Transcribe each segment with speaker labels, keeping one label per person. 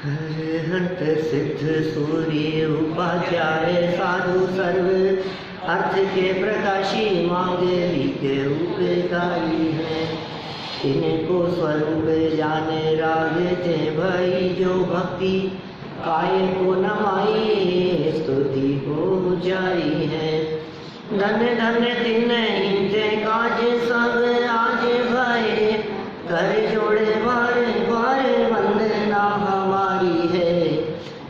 Speaker 1: हत सिद्ध सूर्य उपाध्याय साधु सर्व अर्थ के प्रकाशी मांगे के उपकारी है। इनको स्वरूप जाने रागे थे भाई जो भक्ति काय को नमाई स्तुति को जारी है। धन्य धन्य तिन हिंदे काज सब आज भय कर जोड़े बार बार वंदना हमारी है।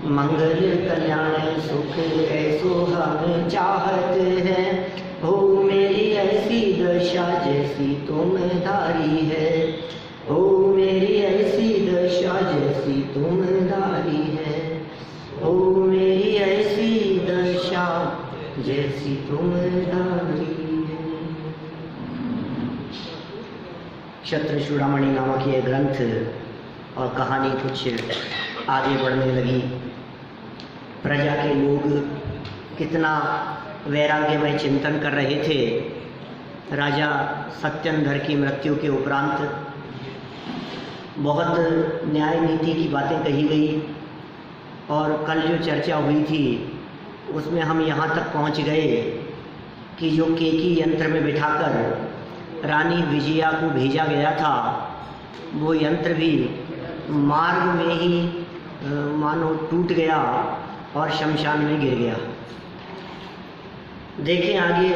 Speaker 1: मंगल कल्याण सुख ऐसो हम चाहत है। हो मेरी ऐसी दशा जैसी तुम धारी है। हो मेरी ऐसी दशा जैसी तुम धारी है। हो मेरी ऐसी दशा जैसी तुम धारी है। क्षत्र चूड़ामणि नामक ये ग्रंथ और कहानी कुछ आगे बढ़ने लगी। प्रजा के लोग कितना वैराग्यमय चिंतन कर रहे थे। राजा सत्येंद्र की मृत्यु के उपरांत बहुत न्याय नीति की बातें कही गई और कल जो चर्चा हुई थी उसमें हम यहाँ तक पहुँच गए कि जो केकी यंत्र में बिठाकर रानी विजया को भेजा गया था वो यंत्र भी मार्ग में ही मानो टूट गया और शमशान में गिर गया। देखें आगे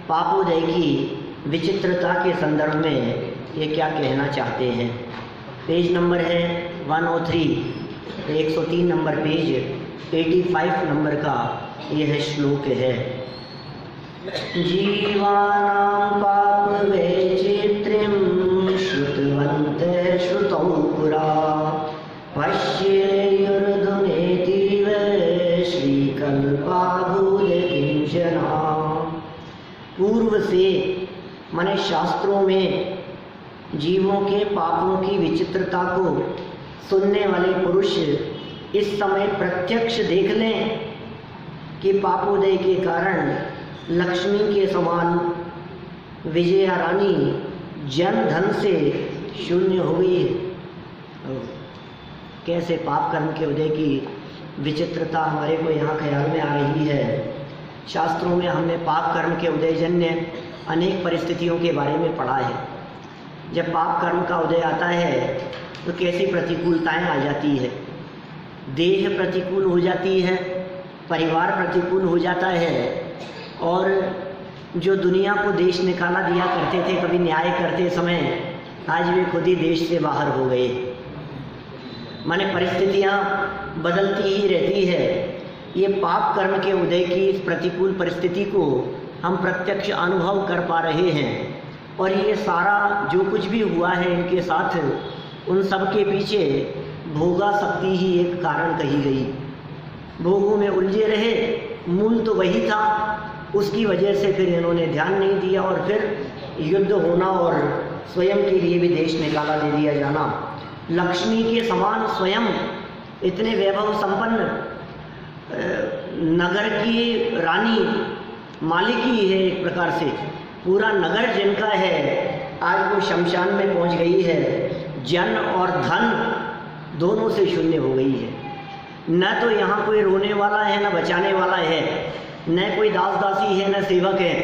Speaker 1: पापोदय की विचित्रता के संदर्भ में ये क्या कहना चाहते हैं। पेज नंबर है 103, 103 नंबर पेज 85 नंबर का यह श्लोक है। जीवानां पाप वैचित्र्यं श्रुतवन्तः श्रुतौ पुरा पश्येयुर्धुनेतीव श्रीकल्पाभूत किंचना। पूर्व से माने शास्त्रों में जीवों के पापों की विचित्रता को सुनने वाले पुरुष इस समय प्रत्यक्ष देख लें कि पापोदय के कारण लक्ष्मी के समान विजया रानी जन धन से शून्य हो गई। कैसे पाप कर्म के उदय की विचित्रता हमारे को यहाँ ख्याल में आ रही है। शास्त्रों में हमने पाप कर्म के उदयजन्य अनेक परिस्थितियों के बारे में पढ़ा है। जब पाप कर्म का उदय आता है तो कैसी प्रतिकूलताएं आ जाती है। देह प्रतिकूल हो जाती है, परिवार प्रतिकूल हो जाता है और जो दुनिया को देश निकाला दिया करते थे कभी न्याय करते समय, आज वे खुद ही देश से बाहर हो गए। माने परिस्थितियाँ बदलती ही रहती है। ये पाप कर्म के उदय की इस प्रतिकूल परिस्थिति को हम प्रत्यक्ष अनुभव कर पा रहे हैं और ये सारा जो कुछ भी हुआ है इनके साथ, उन सब के पीछे भोगा शक्ति ही एक कारण कही गई। भोगों में उलझे रहे, मूल तो वही था, उसकी वजह से फिर इन्होंने ध्यान नहीं दिया और फिर युद्ध होना और स्वयं के लिए भी देश निकाला दे दिया जाना। लक्ष्मी के समान स्वयं इतने वैभव संपन्न नगर की रानी, मालिकी है एक प्रकार से, पूरा नगर जिनका है, आज वो शमशान में पहुंच गई है। जन और धन दोनों से शून्य हो गई है। न तो यहाँ कोई रोने वाला है, न बचाने वाला है, न कोई दास दासी है, न सेवक है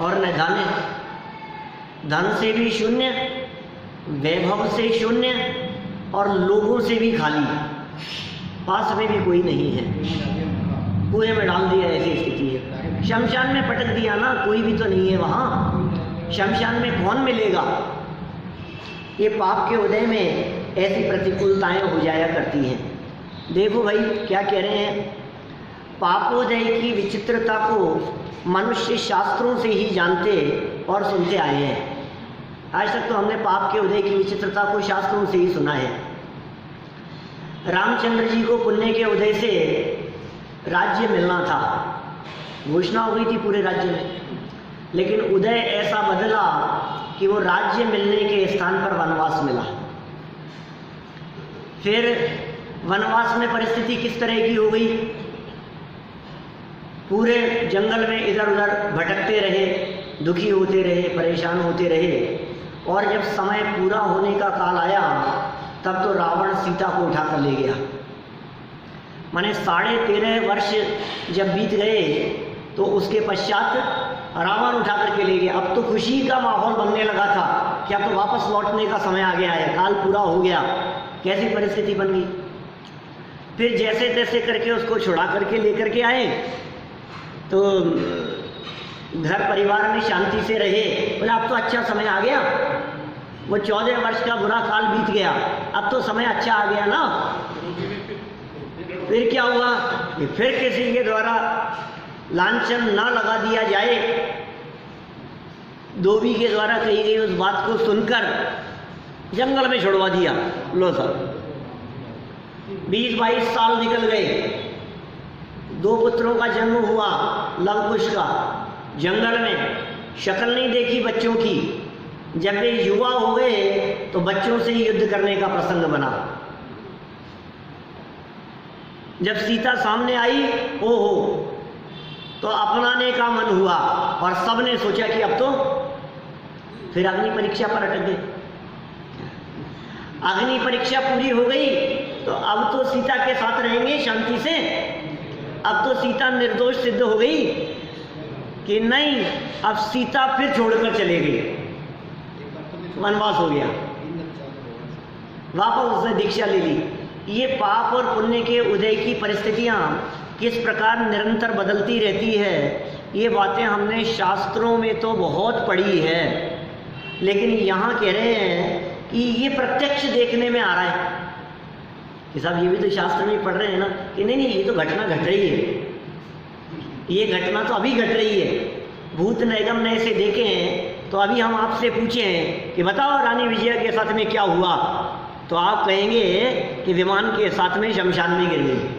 Speaker 1: और न धन है। धन से भी शून्य, वैभव से शून्य और लोगों से भी खाली, पास में भी कोई नहीं है। कुएं में डाल दिया, ऐसी स्थिति है। शमशान में पटक दिया ना, कोई भी तो नहीं है वहाँ। शमशान में कौन मिलेगा। ये पाप के उदय में ऐसी प्रतिकूलताएं हो जाया करती हैं। देखो भाई क्या कह रहे हैं। पापोदय की विचित्रता को मनुष्य शास्त्रों से ही जानते और सुनते आए हैं। आज तक तो हमने पाप के उदय की विचित्रता को शास्त्रों से ही सुना है। रामचंद्र जी को पुण्य के उदय से राज्य मिलना था, घोषणा हो गई थी पूरे राज्य में, लेकिन उदय ऐसा बदला कि वो राज्य मिलने के स्थान पर वनवास मिला। फिर वनवास में परिस्थिति किस तरह की हो गई। पूरे जंगल में इधर उधर भटकते रहे, दुखी होते रहे, परेशान होते रहे और जब समय पूरा होने का काल आया तब तो रावण सीता को उठा कर ले गया। माने 13.5 वर्ष जब बीत गए तो उसके पश्चात रावण उठा करके ले गया। अब तो खुशी का माहौल बनने लगा था कि अब तो वापस लौटने का समय आ गया है, काल पूरा हो गया। कैसी परिस्थिति बन गई। फिर जैसे तैसे करके उसको छुड़ा करके लेकर के आए तो घर परिवार में शांति से रहे। बोले अब तो अच्छा समय आ गया, वो 14 वर्ष का बुरा काल बीत गया, अब तो समय अच्छा आ गया ना। फिर क्या हुआ कि फिर किसी के द्वारा लांछन ना लगा दिया जाए, धोबी के द्वारा कही गई उस बात को सुनकर जंगल में छुड़वा दिया। लो साहब 20-22 साल निकल गए, 2 पुत्रों का जन्म हुआ लव कुश का। जंगल में शक्ल नहीं देखी बच्चों की। जब वे युवा हो गए तो बच्चों से ही युद्ध करने का प्रसंग बना। जब सीता सामने आई, ओहो, तो अपनाने का मन हुआ और सबने सोचा कि अब तो फिर अग्नि परीक्षा पर अटक गए। अग्नि परीक्षा पूरी हो गई तो अब तो सीता के साथ रहेंगे शांति से। अब तो सीता निर्दोष सिद्ध हो गई कि नहीं, अब सीता फिर छोड़कर चले गई, वनवास हो गया, वापस उसने दीक्षा ले ली। ये पाप और पुण्य के उदय की परिस्थितियां किस प्रकार निरंतर बदलती रहती है, ये बातें हमने शास्त्रों में तो बहुत पढ़ी है, लेकिन यहाँ कह रहे हैं कि ये प्रत्यक्ष देखने में आ रहा है कि साहब ये भी तो शास्त्र में पढ़ रहे हैं ना कि नहीं नहीं, ये तो घटना घट रही है, ये घटना तो अभी घट रही है। भूत नैगम ने ऐसे देखे हैं। तो अभी हम आपसे पूछे हैं कि बताओ रानी विजया के साथ में क्या हुआ, तो आप कहेंगे कि विमान के साथ में शमशान में गिर गई।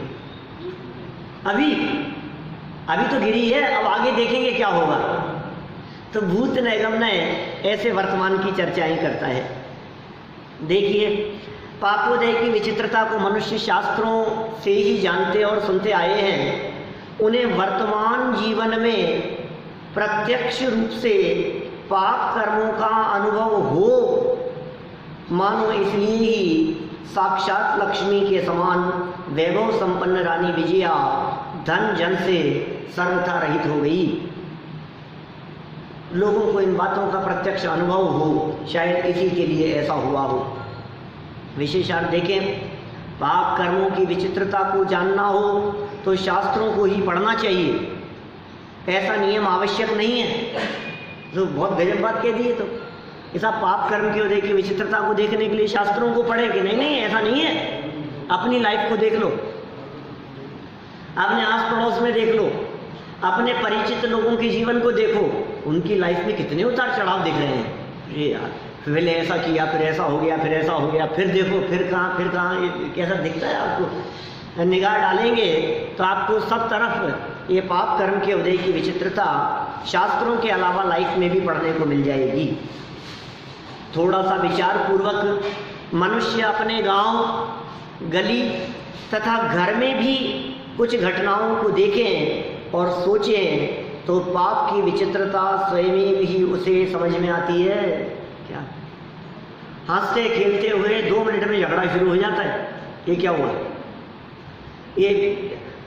Speaker 1: अभी तो गिरी है, अब आगे देखेंगे क्या होगा। तो भूत नैगम ने ऐसे वर्तमान की चर्चाएं करता है। देखिए, पापोदय की विचित्रता को मनुष्य शास्त्रों से ही जानते और सुनते आए हैं। उन्हें वर्तमान जीवन में प्रत्यक्ष रूप से पाप कर्मों का अनुभव हो, मानो इसलिए ही साक्षात लक्ष्मी के समान वैभव संपन्न रानी विजया धन जन से सर्वथा रहित हो गई। लोगों को इन बातों का प्रत्यक्ष अनुभव हो, शायद इसी के लिए ऐसा हुआ हो। विशेषार्थ देखें, पाप कर्मों की विचित्रता को जानना हो तो शास्त्रों को ही पढ़ना चाहिए। ऐसा नियम आवश्यक नहीं है। तो बहुत गजब बात कह दी है। तो ऐसा पाप कर्म के उदय की विचित्रता को देखने के लिए शास्त्रों को पढ़े कि नहीं नहीं, ऐसा नहीं है। अपनी लाइफ को देख लो, अपने आस पड़ोस में देख लो, अपने परिचित लोगों के जीवन को देखो, उनकी लाइफ में कितने उतार चढ़ाव दिख रहे हैं। ये यार पहले ऐसा किया, फिर ऐसा हो गया, फिर ऐसा हो गया, फिर देखो फिर कहाँ, ये कैसा दिखता है आपको। निगाह डालेंगे तो आपको सब तरफ ये पाप कर्म के उदय की विचित्रता शास्त्रों के अलावा लाइफ में भी पढ़ने को मिल जाएगी। थोड़ा सा विचार पूर्वक मनुष्य अपने गांव, गली तथा घर में भी कुछ घटनाओं को देखें और सोचें तो पाप की विचित्रता स्वयं ही उसे समझ में आती है। क्या हंसते खेलते हुए 2 मिनट में झगड़ा शुरू हो जाता है। ये क्या हुआ? ये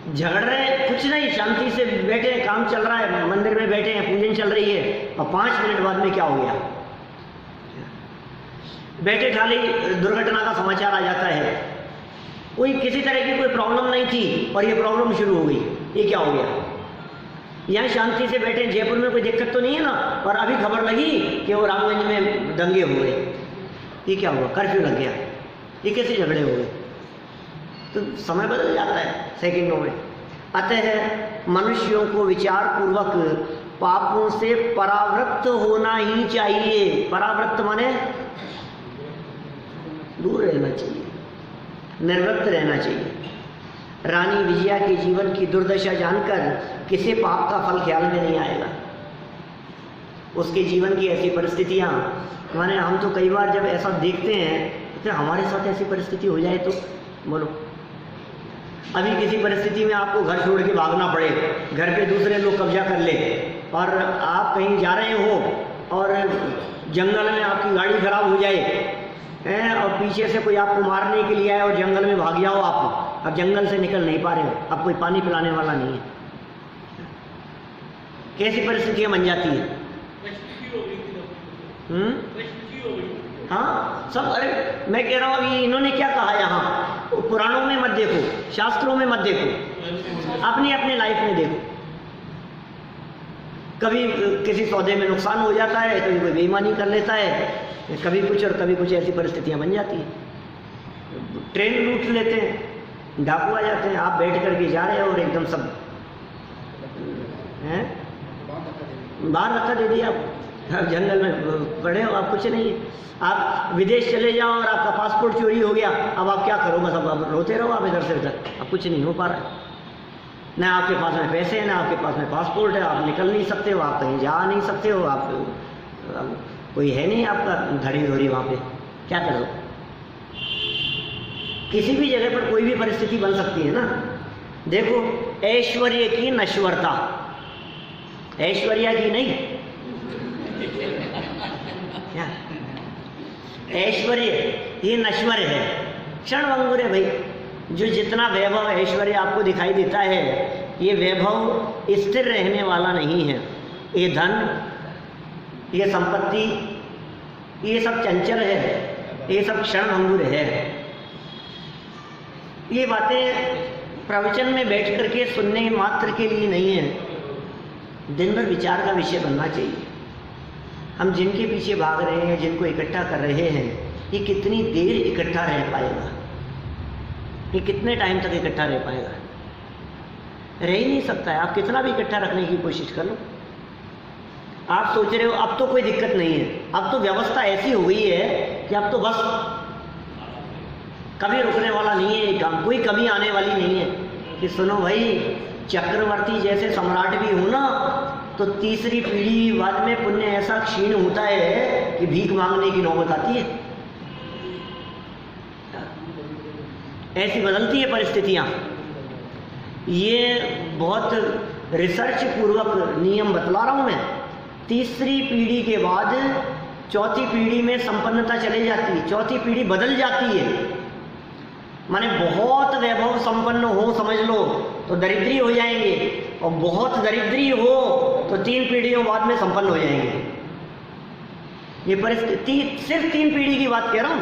Speaker 1: झगड़ रहे कुछ नहीं, शांति से बैठे, काम चल रहा है, मंदिर में बैठे हैं, पूजन चल रही है, और 5 मिनट बाद में क्या हो गया? बैठे ठाली दुर्घटना का समाचार आ जाता है। कोई किसी तरह की कोई प्रॉब्लम नहीं थी और ये प्रॉब्लम शुरू हो गई। ये क्या हो गया? यहाँ शांति से बैठे, जयपुर में कोई दिक्कत तो नहीं है ना, और अभी खबर लगी कि वो रामगंज में दंगे हो गए। ये क्या हुआ? कर्फ्यू लग गया। ये कैसे झगड़े हो गए? तो समय बदल जाता है सेकंडों में। अतः मनुष्यों को विचार पूर्वक पापों से परावृत्त होना ही चाहिए। परावृत्त माने दूर रहना चाहिए, निर्वृत्त रहना चाहिए। रानी विजया के जीवन की दुर्दशा जानकर किसी पाप का फल ख्याल में नहीं आएगा। उसके जीवन की ऐसी परिस्थितियां, माने हम तो कई बार जब ऐसा देखते हैं तो हमारे साथ ऐसी परिस्थिति हो जाए तो बोलो, अभी किसी परिस्थिति में आपको घर छोड़ के भागना पड़े, घर पे दूसरे लोग कब्जा कर ले, और आप कहीं जा रहे हो और जंगल में आपकी गाड़ी खराब हो जाए हैं, और पीछे से कोई आपको मारने के लिए आए और जंगल में भाग जाओ आप, अब जंगल से निकल नहीं पा रहे हो, अब कोई पानी पिलाने वाला नहीं है, कैसी परिस्थितियां बन जाती है। हाँ सब, अरे मैं कह रहा हूँ अभी इन्होंने क्या कहा यहाँ, पुराणों में मत देखो, शास्त्रों में मत देखो, अपनी अपने लाइफ में देखो। कभी किसी सौदे में नुकसान हो जाता है, कभी कोई बेईमानी कर लेता है, कभी कुछ और कभी कुछ, ऐसी परिस्थितियां बन जाती हैं। ट्रेन लूट लेते हैं, डाकू आ जाते हैं, आप बैठ करके जा रहे हो और एकदम सब हैं, बाहर धक्का दे दिया, आप जंगल में पड़े हो, आप कुछ नहीं है। आप विदेश चले जाओ और आपका पासपोर्ट चोरी हो गया, अब आप क्या करो, बस अब रोते रहो आप इधर से उधर, अब कुछ नहीं हो पा रहा है, ना आपके पास में पैसे हैं, ना आपके पास में पासपोर्ट है, आप निकल नहीं सकते हो, आप कहीं जा नहीं सकते हो, आप कोई है नहीं आपका धड़ी धोरी वहाँ पे, क्या करो। किसी भी जगह पर कोई भी परिस्थिति बन सकती है ना। देखो ऐश्वर्य की नश्वरता, ऐश्वर्या की नहीं, क्या ऐश्वर्य ये नश्वर है, क्षणभंगुर है भाई। जो जितना वैभव ऐश्वर्य आपको दिखाई देता है, ये वैभव स्थिर रहने वाला नहीं है। ये धन, ये संपत्ति, ये सब चंचल है, ये सब क्षणभंगुर है। ये बातें प्रवचन में बैठ करके सुनने मात्र के लिए नहीं है, दिन भर विचार का विषय बनना चाहिए। हम जिनके पीछे भाग रहे हैं, जिनको इकट्ठा कर रहे हैं, ये कितनी देर इकट्ठा रह पाएगा, ये कितने टाइम तक इकट्ठा रह पाएगा, रह ही नहीं सकता है। आप कितना भी इकट्ठा रखने की कोशिश कर लो, आप सोच रहे हो अब तो कोई दिक्कत नहीं है, अब तो व्यवस्था ऐसी हो गई है कि अब तो बस कभी रुकने वाला नहीं है ये काम, कोई कमी आने वाली नहीं है। कि सुनो भाई, चक्रवर्ती जैसे सम्राट भी हो ना, तो तीसरी पीढ़ी बाद में पुण्य ऐसा क्षीण होता है कि भीख मांगने की नौबत आती है, ऐसी बदलती है परिस्थितियां। ये बहुत रिसर्च पूर्वक नियम बतला रहा हूं मैं। तीसरी पीढ़ी के बाद चौथी पीढ़ी में संपन्नता चली जाती है, चौथी पीढ़ी बदल जाती है। माने बहुत वैभव संपन्न हो समझ लो तो दरिद्री हो जाएंगे, और बहुत दरिद्री हो तो 3 पीढ़ियों बाद में संपन्न हो जाएंगे। ये परिस्थिति सिर्फ 3 पीढ़ी की बात कह रहा हूं,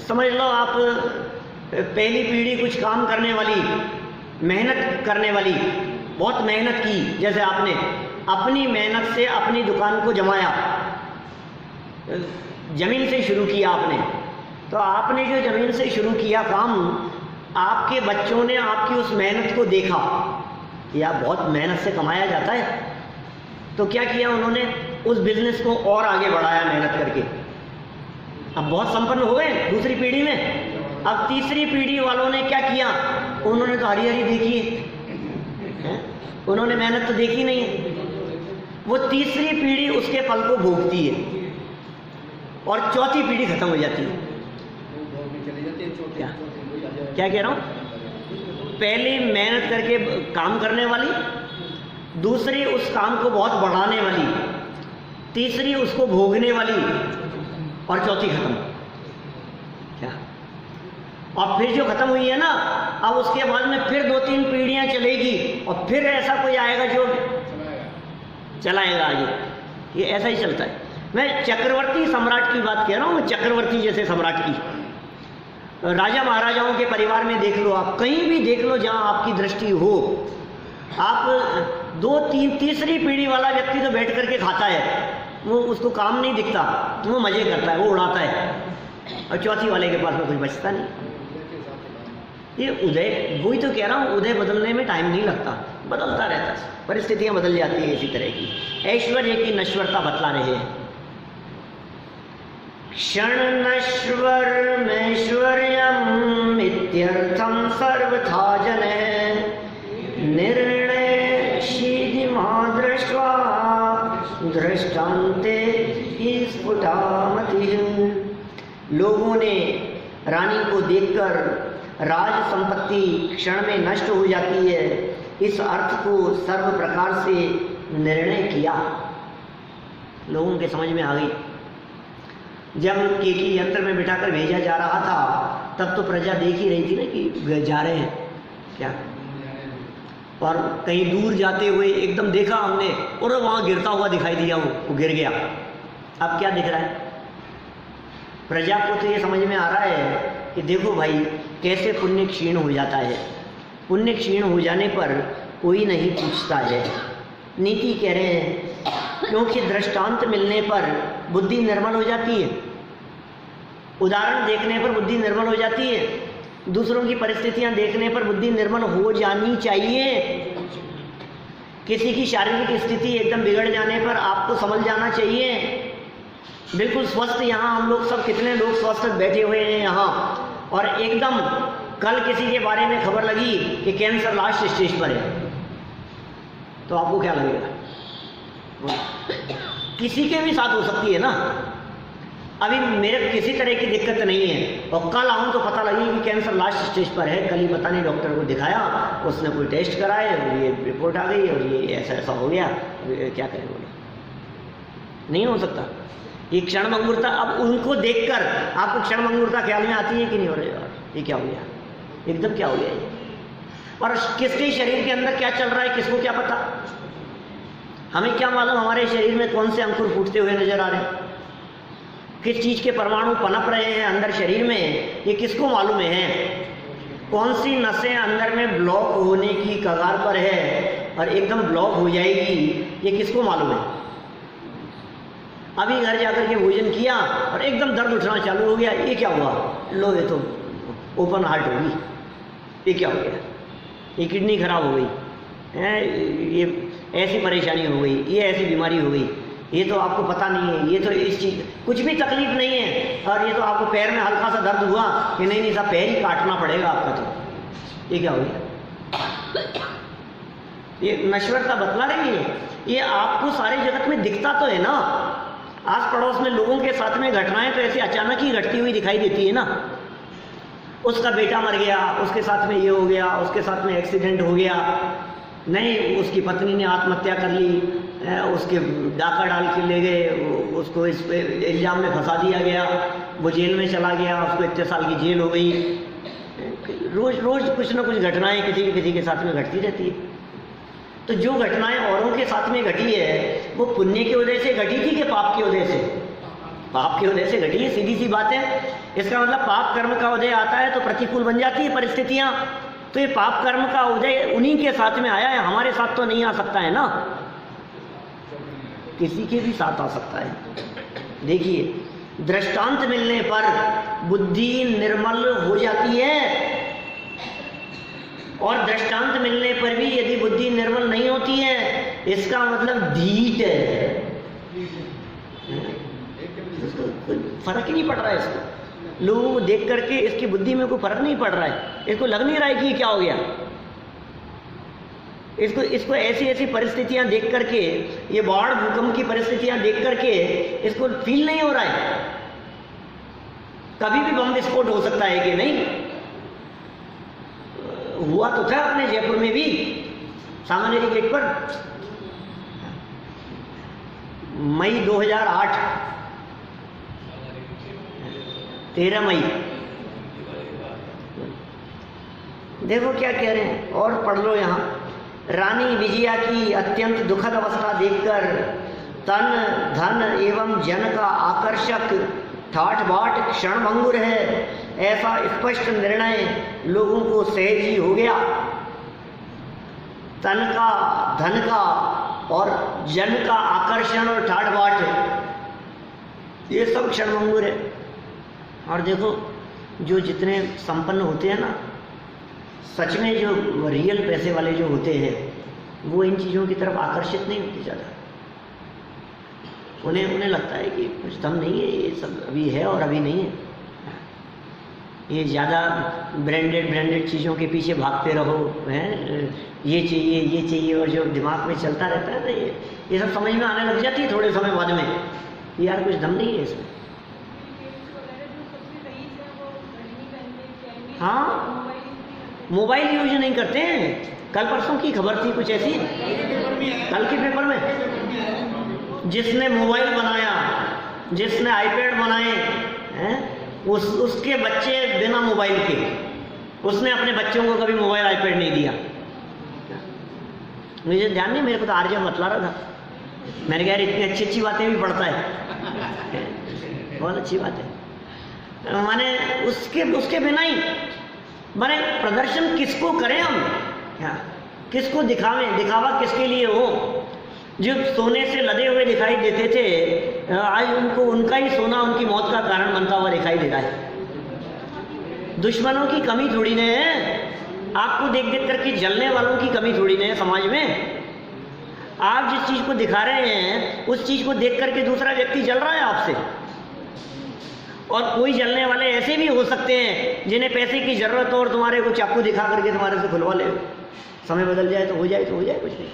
Speaker 1: समझ लो आप। पहली पीढ़ी कुछ काम करने वाली, मेहनत करने वाली, बहुत मेहनत की, जैसे आपने अपनी मेहनत से अपनी दुकान को जमाया, जमीन से शुरू किया आपने, तो आपने जो जमीन से शुरू किया काम, आपके बच्चों ने आपकी उस मेहनत को देखा कि आप बहुत मेहनत से कमाया जाता है, तो क्या किया उन्होंने, उस बिजनेस को और आगे बढ़ाया मेहनत करके। अब बहुत संपन्न हो गए दूसरी पीढ़ी में। अब तीसरी पीढ़ी वालों ने क्या किया, उन्होंने तो हरी हरी देखी है, उन्होंने मेहनत तो देखी नहीं है। वो तीसरी पीढ़ी उसके फल को भोगती है और चौथी पीढ़ी खत्म हो जाती है। क्या कह रहा हूं, पहली मेहनत करके काम करने वाली, दूसरी उस काम को बहुत बढ़ाने वाली, तीसरी उसको भोगने वाली, और चौथी खत्म। क्या, और फिर जो खत्म हुई है ना, अब उसके बाद में फिर 2-3 पीढ़ियां चलेगी और फिर ऐसा कोई आएगा जो चलाएगा आगे। ये ऐसा ही चलता है। मैं चक्रवर्ती सम्राट की बात कह रहा हूँ, चक्रवर्ती जैसे सम्राट की। राजा महाराजाओं के परिवार में देख लो, आप कहीं भी देख लो जहाँ आपकी दृष्टि हो, आप 2-3 तीसरी पीढ़ी वाला व्यक्ति तो बैठ करके खाता है, वो उसको काम नहीं दिखता, वो मजे करता है, वो उड़ाता है, और चौथी वाले के पास में कुछ बचता नहीं। ये उदय, वही तो कह रहा हूँ, उदय बदलने में टाइम नहीं लगता, बदलता रहता है, परिस्थितियां बदल जाती है इसी तरह की। ऐश्वर्य की नश्वरता बतला रहे हैं। क्षण नश्वरमैश्वर्यम् इत्यर्थं सर्वथा जनः निर्णय शीघ्रमा दृष्ट्वा दृष्टान्ते स्फुटामतिः। लोगों ने रानी को देखकर राज संपत्ति क्षण में नष्ट हो जाती है, इस अर्थ को सर्व प्रकार से निर्णय किया। लोगों के समझ में आ गई जब केकी यंत्र में बिठाकर भेजा जा रहा था तब तो प्रजा देख ही रही थी ना कि जा रहे हैं क्या, और कहीं दूर जाते हुए एकदम देखा हमने और वहाँ गिरता हुआ दिखाई दिया, वो गिर गया। अब क्या दिख रहा है? प्रजा को तो ये समझ में आ रहा है कि देखो भाई कैसे पुण्य क्षीण हो जाता है। पुण्य क्षीण हो जाने पर कोई नहीं पूछता है। नीति कह रहे हैं क्योंकि दृष्टांत मिलने पर बुद्धि निर्मल हो जाती है, उदाहरण देखने पर बुद्धि निर्मल हो जाती है, दूसरों की परिस्थितियां देखने पर बुद्धि निर्मल हो जानी चाहिए। किसी की शारीरिक स्थिति एकदम बिगड़ जाने पर आपको समझ जाना चाहिए। बिल्कुल स्वस्थ यहाँ हम लोग सब कितने लोग स्वस्थ बैठे हुए हैं यहाँ, और एकदम कल किसी के बारे में खबर लगी कि कैंसर लास्ट स्टेज पर है, तो आपको क्या लगेगा? किसी के भी साथ हो सकती है ना। अभी मेरे किसी तरह की दिक्कत नहीं है और कल आऊँ तो पता लगी कि कैंसर लास्ट स्टेज पर है। कल ही पता नहीं डॉक्टर को दिखाया, उसने कोई टेस्ट कराए और ये रिपोर्ट आ गई और ये ऐसा ऐसा हो गया, क्या करें बोलो? नहीं हो सकता। ये क्षण मंगुरता, अब उनको देखकर आपको क्षण मंगुरता ख्याल में आती है कि नहीं? हो रही यार ये क्या हो गया, एकदम क्या हो गया ये? और किसके शरीर के अंदर क्या चल रहा है किसको क्या पता? हमें क्या मालूम हमारे शरीर में कौन से अंकुर फूटते हुए नजर आ रहे हैं, किस चीज के परमाणु पनप रहे हैं अंदर शरीर में, ये किसको मालूम है? कौन सी नसें अंदर में ब्लॉक होने की कगार पर है और एकदम ब्लॉक हो जाएगी, ये किसको मालूम है? अभी घर जाकर के भोजन किया और एकदम दर्द उठना चालू हो गया, ये क्या हुआ? लो ये तो ओपन हार्ट होगी, ये क्या हो गया? ये किडनी खराब हो गई है, ये ऐसी परेशानी हो गई, ये ऐसी बीमारी हो गई, ये तो आपको पता नहीं है, ये तो इस चीज कुछ भी तकलीफ नहीं है, और ये तो आपको पैर में हल्का सा दर्द हुआ कि नहीं साहब पैर ही काटना पड़ेगा आपका, तो ये क्या हो गया? ये नश्वरता बतला रही है। ये आपको सारे जगत में दिखता तो है ना, आस पड़ोस में लोगों के साथ में घटनाएं तो ऐसे अचानक ही घटती हुई दिखाई देती है ना। उसका बेटा मर गया, उसके साथ में ये हो गया, उसके साथ में एक्सीडेंट हो गया, नहीं उसकी पत्नी ने आत्महत्या कर ली, उसके डाका डाल के ले गए, उसको इस पे इल्ज़ाम में फंसा दिया गया, वो जेल में चला गया, उसको इतने साल की जेल हो गई। रोज रोज कुछ ना कुछ घटनाएं किसी के साथ में घटती रहती है। तो जो घटनाएं औरों के साथ में घटी है वो पुण्य की वजह से घटी थी कि पाप की वजह से? पाप की वजह से घटी है, सीधी सी बात है। इसका मतलब पाप कर्म का उदय आता है तो प्रतिकूल बन जाती है परिस्थितियां। तो ये पाप कर्म का उदय उन्हीं के साथ में आया है, हमारे साथ तो नहीं आ सकता है ना, किसी के भी साथ आ सकता है। देखिए दृष्टांत मिलने पर बुद्धि निर्मल हो जाती है, और दृष्टांत मिलने पर भी यदि बुद्धि निर्मल नहीं होती है इसका मतलब ढीठ है, कोई फर्क ही नहीं पड़ रहा है इसको। लोगों को देख करके इसकी बुद्धि में कोई फर्क नहीं पड़ रहा है, इसको लग नहीं रहा है कि क्या हो गया। इसको ऐसी ऐसी परिस्थितियां देख करके, ये बाढ़ भूकंप की परिस्थितियां देख करके इसको फील नहीं हो रहा है। कभी भी बम विस्फोट हो सकता है कि नहीं? हुआ तो था अपने जयपुर में भी, सामान्य गेट पर मई 2008 13 मई। देखो क्या कह रहे हैं, और पढ़ लो यहाँ। रानी विजया की अत्यंत दुखद अवस्था देखकर तन धन एवं जन का आकर्षक ठाठ बाट क्षणभंगुर है, ऐसा स्पष्ट निर्णय लोगों को सहज ही हो गया। तन का, धन का और जन का आकर्षण और ठाठ बाट ये सब क्षणभंगुर है। और देखो जो जितने संपन्न होते हैं ना, सच में जो रियल पैसे वाले जो होते हैं वो इन चीज़ों की तरफ आकर्षित नहीं होते ज़्यादा। उन्हें लगता है कि कुछ दम नहीं है, ये सब अभी है और अभी नहीं है। ये ज़्यादा ब्रांडेड चीज़ों के पीछे भागते रहो, हैं ये चाहिए, और जो दिमाग में चलता रहता है ना, ये सब समझ में आने लग जाती है थोड़े समय बाद में, यार कुछ दम नहीं है इसमें। हाँ, मोबाइल यूज नहीं करते हैं। कल परसों की खबर थी कुछ ऐसी, कल के पेपर में, जिसने मोबाइल बनाया जिसने आईपैड बनाए हैं उसके बच्चे बिना मोबाइल के, उसने अपने बच्चों को कभी मोबाइल आईपैड नहीं दिया। मुझे ध्यान नहीं, मेरे को तो आर्य बतला रहा था। मैंने कहा इतनी अच्छी अच्छी बातें भी पढ़ता है, बहुत अच्छी बात है। माने उसके बिना ही माने प्रदर्शन किसको करें हम, किसको दिखावें, दिखावा किसके लिए हो। जो सोने से लदे हुए दिखाई देते थे आज उनको उनका ही सोना उनकी मौत का कारण बनता हुआ दिखाई दे रहा है। दुश्मनों की कमी थोड़ी नहीं है, आपको देख देख करके जलने वालों की कमी थोड़ी नहीं है समाज में। आप जिस चीज को दिखा रहे हैं उस चीज को देख करके दूसरा व्यक्ति जल रहा है आपसे। और कोई जलने वाले ऐसे भी हो सकते हैं जिन्हें पैसे की जरूरत हो और तुम्हारे को चाकू दिखा करके तुम्हारे से खुलवा ले। समय बदल जाए तो हो जाए, कुछ नहीं,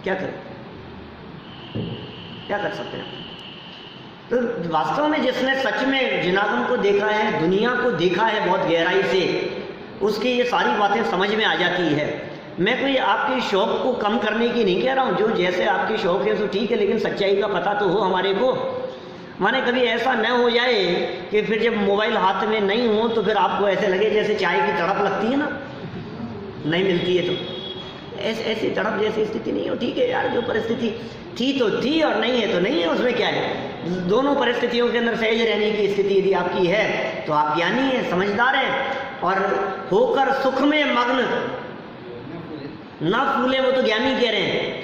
Speaker 1: क्या करें, क्या कर सकते हैं। तो वास्तव में जिसने सच में जिनागम को देखा है, दुनिया को देखा है बहुत गहराई से, उसकी ये सारी बातें समझ में आ जाती है। मैं कोई आपके शौक को कम करने की नहीं कह रहा हूँ, जो जैसे आपकी शौक है तो ठीक है, लेकिन सच्चाई का पता तो हो हमारे को। माने कभी ऐसा न हो जाए कि फिर जब मोबाइल हाथ में नहीं हो तो फिर आपको ऐसे लगे जैसे चाय की तड़प लगती है ना, नहीं मिलती है तो ऐसी तड़प जैसी स्थिति नहीं हो। ठीक है यार, जो परिस्थिति थी तो थी और नहीं है तो नहीं है, उसमें क्या है। दोनों परिस्थितियों के अंदर सहज रहने की स्थिति यदि आपकी है तो आप ज्ञानी हैं, समझदार हैं। और होकर सुख में मग्न ना फूले, वो तो ज्ञानी कह रहे हैं,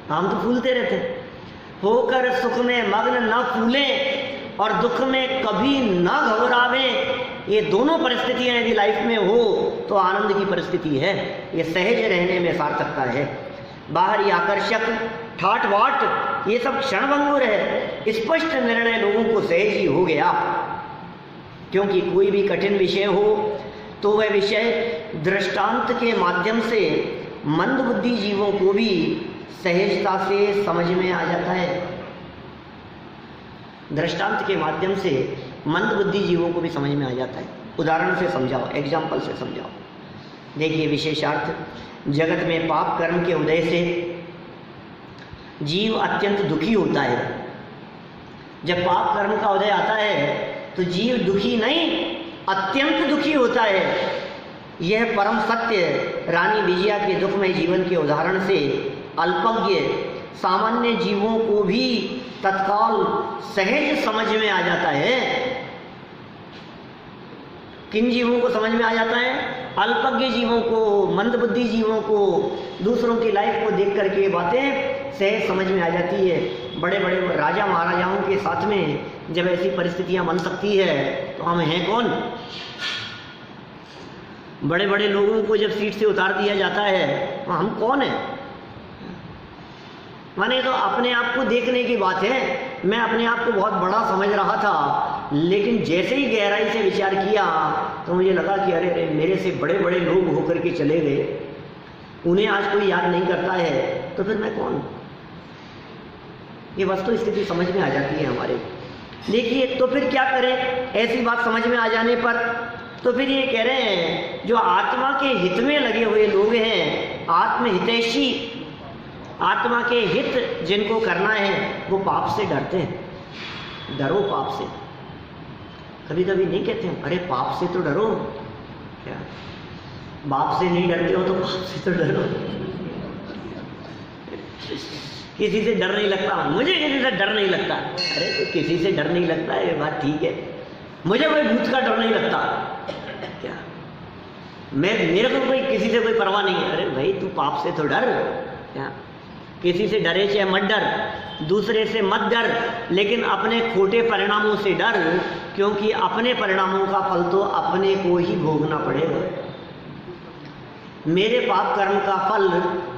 Speaker 1: हम तो फूलते रहते हैं। होकर सुख में मग्न न फूले और दुख में कभी न घबरावे, ये दोनों परिस्थितियां यदि लाइफ में हो तो आनंद की परिस्थिति है। ये सहज रहने में सार्थकता है। बाहरी आकर्षक ठाट वाट ये सब क्षणभंगुर है। स्पष्ट निर्णय लोगों को सहज ही हो गया, क्योंकि कोई भी कठिन विषय हो तो वह विषय दृष्टांत के माध्यम से मंदबुद्धि जीवों को भी सहजता से समझ में आ जाता है। दृष्टांत के माध्यम से मंदबुद्धि जीवों को भी समझ में आ जाता है। उदाहरण से समझाओ, एग्जाम्पल से समझाओ। देखिए विशेषार्थ, जगत में पाप कर्म के उदय से जीव अत्यंत दुखी होता है। जब पाप कर्म का उदय आता है तो जीव दुखी नहीं, अत्यंत दुखी होता है। यह परम सत्य रानी विजया के दुखमय जीवन के उदाहरण से अल्पज्ञ सामान्य जीवों को भी तत्काल सहज समझ में आ जाता है। किन जीवों को समझ में आ जाता है? अल्पज्ञ जीवों को, मंदबुद्धि जीवों को। दूसरों की लाइफ को देख करके ये बातें सहज समझ में आ जाती है। बड़े बड़े राजा महाराजाओं के साथ में जब ऐसी परिस्थितियां बन सकती है तो हम हैं कौन? बड़े बड़े लोगों को जब सीट से उतार दिया जाता है तो हम कौन हैं? माने तो अपने आप को देखने की बात है। मैं अपने आप को बहुत बड़ा समझ रहा था, लेकिन जैसे ही गहराई से विचार किया तो मुझे लगा कि अरे अरे मेरे से बड़े बड़े लोग होकर के चले गए, उन्हें आज कोई याद नहीं करता है, तो फिर मैं कौन? ये वस्तु स्थिति समझ में आ जाती है हमारे। देखिए तो फिर क्या करें ऐसी बात समझ में आ जाने पर? तो फिर ये कह रहे हैं जो आत्मा के हित में लगे हुए लोग हैं, आत्महितैषी, आत्मा के हित जिनको करना है वो पाप से डरते हैं। डरो पाप से। कभी कभी नहीं कहते हैं अरे पाप से तो डरो, क्या बाप से नहीं डरते हो तो पाप से तो डरो। किसी से डर नहीं लगता, मुझे किसी से डर नहीं लगता। अरे तो किसी से डर नहीं लगता ये बात ठीक है, मुझे कोई भूत का डर नहीं लगता। क्या मेरे को कोई किसी से कोई परवाह नहीं है। अरे भाई तू पाप से तो डर, क्या किसी से डरे चाहे मत डर, दूसरे से मत डर, लेकिन अपने खोटे परिणामों से डर, क्योंकि अपने परिणामों का फल तो अपने को ही भोगना पड़ेगा। मेरे पाप कर्म का फल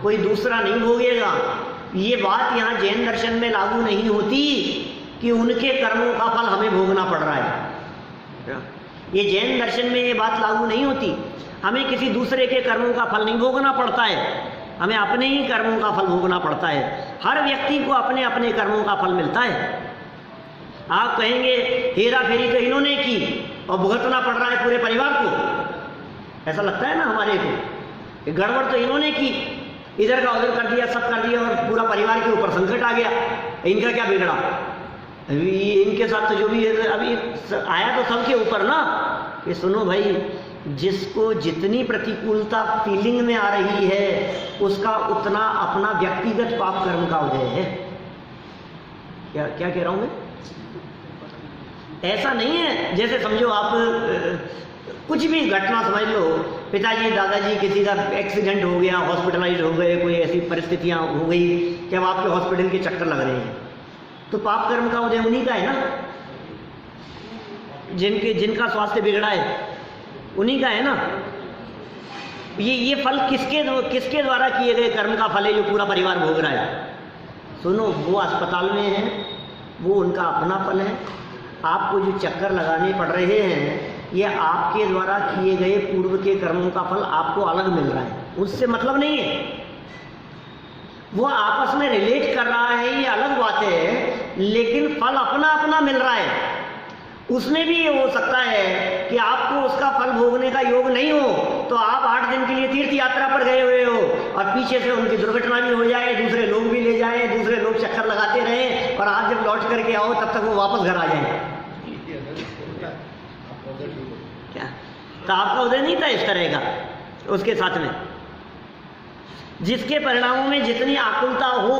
Speaker 1: कोई दूसरा नहीं भोगेगा। ये बात यहाँ जैन दर्शन में लागू नहीं होती कि उनके कर्मों का फल हमें भोगना पड़ रहा है। ये जैन दर्शन में ये बात लागू नहीं होती। हमें किसी दूसरे के कर्मों का फल नहीं भोगना पड़ता है, हमें अपने ही कर्मों का फल भोगना पड़ता है। हर व्यक्ति को अपने अपने कर्मों का फल मिलता है। आप कहेंगे हेरा फेरी तो इन्होंने की और भुगतना पड़ रहा है पूरे परिवार को, ऐसा लगता है ना हमारे को। गड़बड़ तो इन्होंने की, इधर का उधर कर दिया, सब कर दिया और पूरा परिवार के ऊपर संकट आ गया, इनका क्या बिगड़ा? अभी इनके साथ तो जो भी है, अभी आया तो सबके ऊपर ना कि सुनो भाई, जिसको जितनी प्रतिकूलता फीलिंग में आ रही है उसका उतना अपना व्यक्तिगत पाप कर्म का उदय है। क्या क्या कह रहा हूं मैं? ऐसा नहीं है जैसे समझो आप कुछ भी घटना समझ लो, पिताजी दादाजी किसी का एक्सीडेंट हो गया, हॉस्पिटलाइज हो गए, कोई ऐसी परिस्थितियां हो गई कि अब आपके हॉस्पिटल के चक्कर लग रहे हैं, तो पाप कर्म का उदय उन्हीं का है ना। जिनका स्वास्थ्य बिगड़ा है उन्हीं का है ना। ये फल किसके द्वारा किए गए कर्म का फल है जो पूरा परिवार भोग रहा है? सुनो, वो अस्पताल में है, वो उनका अपना फल है। आपको जो चक्कर लगाने पड़ रहे हैं ये आपके द्वारा किए गए पूर्व के कर्मों का फल आपको अलग मिल रहा है, उससे मतलब नहीं है। वो आपस में रिलेट कर रहा है, ये अलग बात है, लेकिन फल अपना अपना मिल रहा है। उसमें भी ये हो सकता है कि आपको उसका फल भोगने का योग नहीं हो, तो आप 8 दिन के लिए तीर्थ यात्रा पर गए हुए हो और पीछे से उनकी दुर्घटना भी हो जाए, दूसरे लोग भी ले जाए, दूसरे लोग चक्कर लगाते रहें, और आप जब लौट करके आओ तब तक वो वापस घर आ जाए। क्या तो आपका उदय नहीं था इस तरह का उसके साथ में? जिसके परिणामों में जितनी आकुलता हो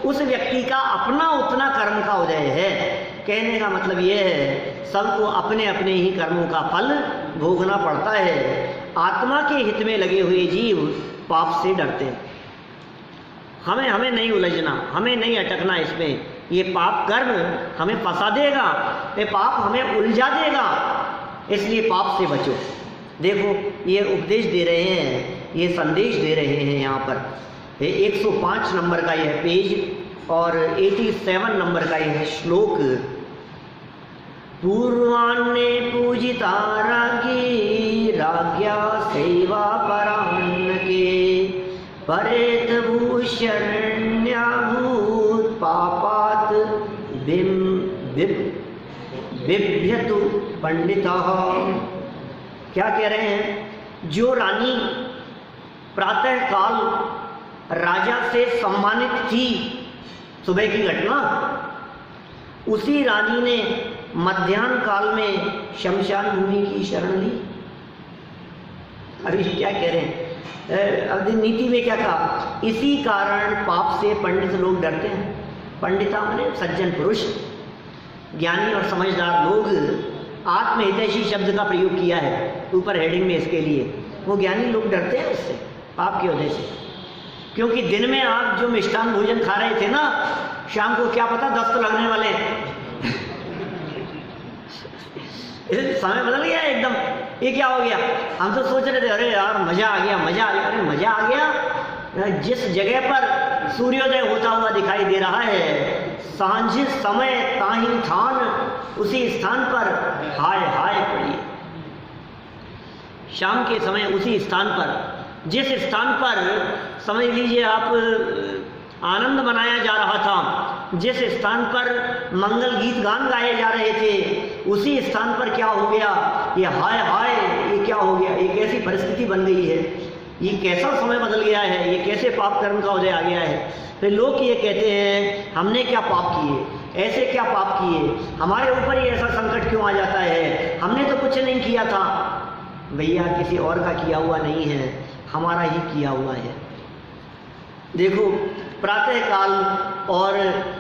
Speaker 1: उस व्यक्ति का अपना उतना कर्म का उदय है। कहने का मतलब यह है सबको अपने अपने ही कर्मों का फल भोगना पड़ता है। आत्मा के हित में लगे हुए जीव पाप से डरते हैं। हमें नहीं उलझना, हमें नहीं अटकना इसमें। ये पाप कर्म हमें फंसा देगा, ये पाप हमें उलझा देगा, इसलिए पाप से बचो। देखो ये उपदेश दे रहे हैं, ये संदेश दे रहे हैं यहाँ पर। 105 नंबर का यह पेज और 87 नंबर का यह श्लोक। पूर्वान्ने पूजिता राज्ञी राज्ञा सेवा परान्नके परेत भूषण्याभूत पापात बिभ्यतु पंडितः। क्या कह रहे हैं? जो रानी प्रातः काल राजा से सम्मानित थी, सुबह की घटना, उसी रानी ने मध्याह्न काल में शमशान भूमि की शरण ली। अभी क्या कह रहे हैं? अब नीति में क्या कहा? इसी कारण पाप से पंडित लोग डरते हैं। पंडिता माने सज्जन पुरुष, ज्ञानी और समझदार लोग। आत्महितैषी शब्द का प्रयोग किया है ऊपर हेडिंग में इसके लिए। वो ज्ञानी लोग डरते हैं उससे, पाप की वजह से। क्योंकि दिन में आप जो मिष्ठान भोजन खा रहे थे ना, शाम को क्या पता दस्त लगने वाले समय बदल गया एकदम। ये क्या हो गया? हम तो सोच रहे थे अरे यार मजा आ गया, मजा आ गया। अरे मजा आ गया? जिस जगह पर सूर्योदय होता हुआ दिखाई दे रहा है, सांझ समय ताही ठान, उसी स्थान पर हाय हाय पड़ी। शाम के समय उसी स्थान पर, जिस स्थान पर समझ लीजिए आप आनंद मनाया जा रहा था, जिस स्थान पर मंगल गीत गान गाए जा रहे थे, उसी स्थान पर क्या हो गया? ये हाय हाय, ये क्या हो गया? ये कैसी परिस्थिति बन गई है? ये कैसा समय बदल गया है? ये कैसे पाप कर्म का उदय आ गया है? फिर लोग ये कहते हैं हमने क्या पाप किए, ऐसे क्या पाप किए, हमारे ऊपर ही ऐसा संकट क्यों आ जाता है? हमने तो कुछ नहीं किया था। भैया किसी और का किया हुआ नहीं है, हमारा ही किया हुआ है। देखो प्रातः काल और